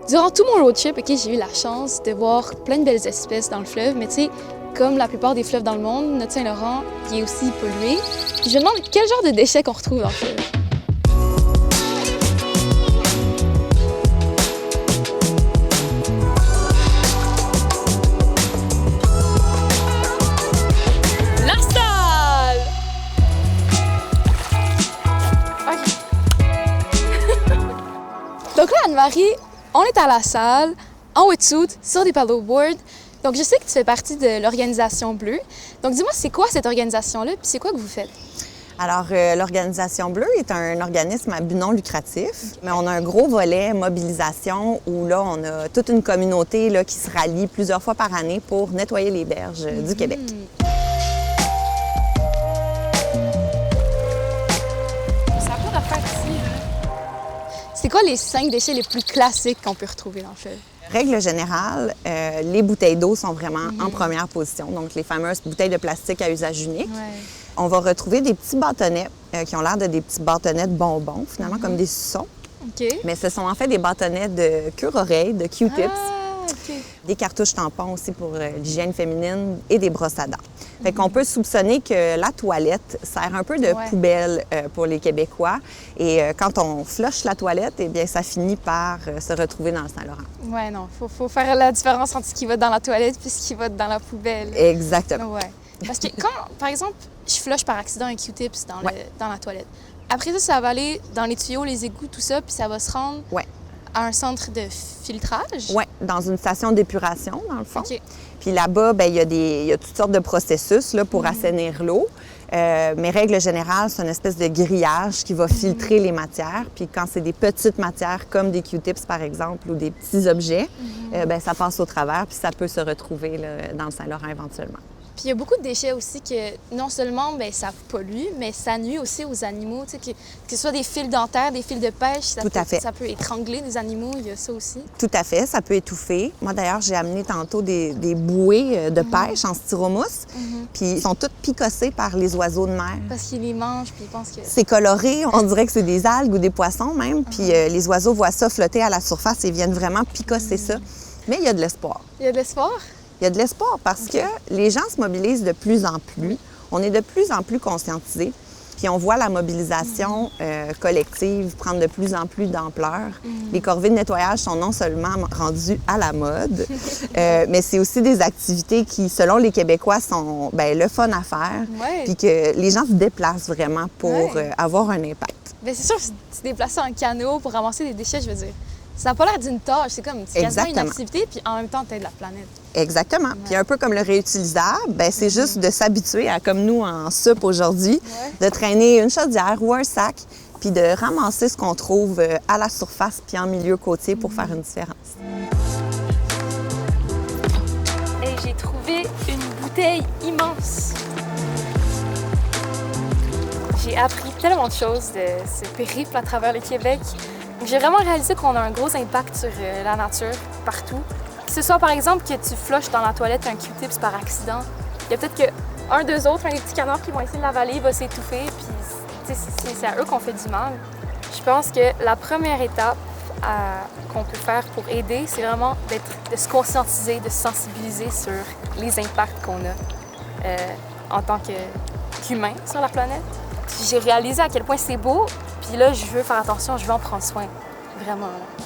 Durant tout mon road trip, j'ai eu la chance de voir plein de belles espèces dans le fleuve, mais tu sais, comme la plupart des fleuves dans le monde, notre Saint-Laurent, il est aussi pollué. Puis je me demande quel genre de déchets qu'on retrouve dans le fleuve. La salle! OK. Donc là, Anne-Marie, on est à la salle, en wetsuit, sur des paddleboards. Donc, je sais que tu fais partie de l'Organisation Bleue. Donc, dis-moi, c'est quoi cette organisation-là, puis c'est quoi que vous faites? Alors, l'Organisation Bleue est un organisme à but non lucratif, mais on a un gros volet mobilisation où là, on a toute une communauté là, qui se rallie plusieurs fois par année pour nettoyer les berges du Québec. Ça a pas d'affaire ici, là. C'est quoi les 5 déchets les plus classiques qu'on peut retrouver dans le fleuve? Règle générale, les bouteilles d'eau sont vraiment en première position, donc les fameuses bouteilles de plastique à usage unique. Ouais. On va retrouver des petits bâtonnets qui ont l'air de des petits bâtonnets de bonbons, finalement, comme des suçons. OK. Mais ce sont en fait des bâtonnets de cure-oreilles, de Q-tips. Ah, OK. Des cartouches tampons aussi pour l'hygiène féminine et des brosses à dents. Fait qu'on peut soupçonner que la toilette sert un peu de poubelle pour les Québécois. Et quand on flush la toilette, eh bien, ça finit par se retrouver dans le Saint-Laurent. Ouais, non, faut faire la différence entre ce qui va dans la toilette et ce qui va dans la poubelle. Exactement. Ouais. Parce que quand, par exemple, je flush par accident un Q-tips dans la toilette, après ça va aller dans les tuyaux, les égouts, tout ça, puis ça va se rendre à un centre de filtrage? Oui, dans une station d'épuration, dans le fond. OK. Puis là-bas, bien, il y a toutes sortes de processus là, pour assainir l'eau. Mais règle générale, c'est une espèce de grillage qui va filtrer les matières. Puis quand c'est des petites matières, comme des Q-tips, par exemple, ou des petits objets, bien, ça passe au travers, puis ça peut se retrouver là, dans le Saint-Laurent éventuellement. Puis il y a beaucoup de déchets aussi que non seulement bien, ça pollue, mais ça nuit aussi aux animaux. Tu sais, que ce soit des fils dentaires, des fils de pêche, ça peut étrangler des animaux, il y a ça aussi. Tout à fait, ça peut étouffer. Moi, d'ailleurs, j'ai amené tantôt des bouées de pêche en styromousse. Puis ils sont toutes picossées par les oiseaux de mer. Parce qu'ils les mangent, puis ils pensent que... C'est coloré, on dirait que c'est des algues ou des poissons même. Puis les oiseaux voient ça flotter à la surface et viennent vraiment picosser ça. Mais il y a de l'espoir. Il y a de l'espoir? Il y a de l'espoir parce que les gens se mobilisent de plus en plus. On est de plus en plus conscientisés. Puis on voit la mobilisation collective prendre de plus en plus d'ampleur. Les corvées de nettoyage sont non seulement rendues à la mode, mais c'est aussi des activités qui, selon les Québécois, sont le fun à faire. Puis que les gens se déplacent vraiment pour avoir un impact. Bien, c'est sûr que se déplacer en canot pour ramasser des déchets, je veux dire, ça n'a pas l'air d'une tâche. C'est comme quasiment une activité, puis en même temps, t'aides la planète. Exactement. Puis un peu comme le réutilisable, bien, c'est juste de s'habituer à, comme nous en SUP aujourd'hui, de traîner une chaudière ou un sac, puis de ramasser ce qu'on trouve à la surface puis en milieu côtier pour faire une différence. Et j'ai trouvé une bouteille immense. J'ai appris tellement de choses de ce périple à travers le Québec. J'ai vraiment réalisé qu'on a un gros impact sur la nature partout. Que ce soit par exemple que tu flushes dans la toilette un Q-tips par accident, il y a peut-être qu'un, deux autres, des petits canards qui vont essayer de l'avaler, il va s'étouffer, puis c'est à eux qu'on fait du mal. Je pense que la première étape qu'on peut faire pour aider, c'est vraiment de se conscientiser, de se sensibiliser sur les impacts qu'on a en tant qu'humain sur la planète. Puis j'ai réalisé à quel point c'est beau, puis là, je veux faire attention, je veux en prendre soin, vraiment. Là.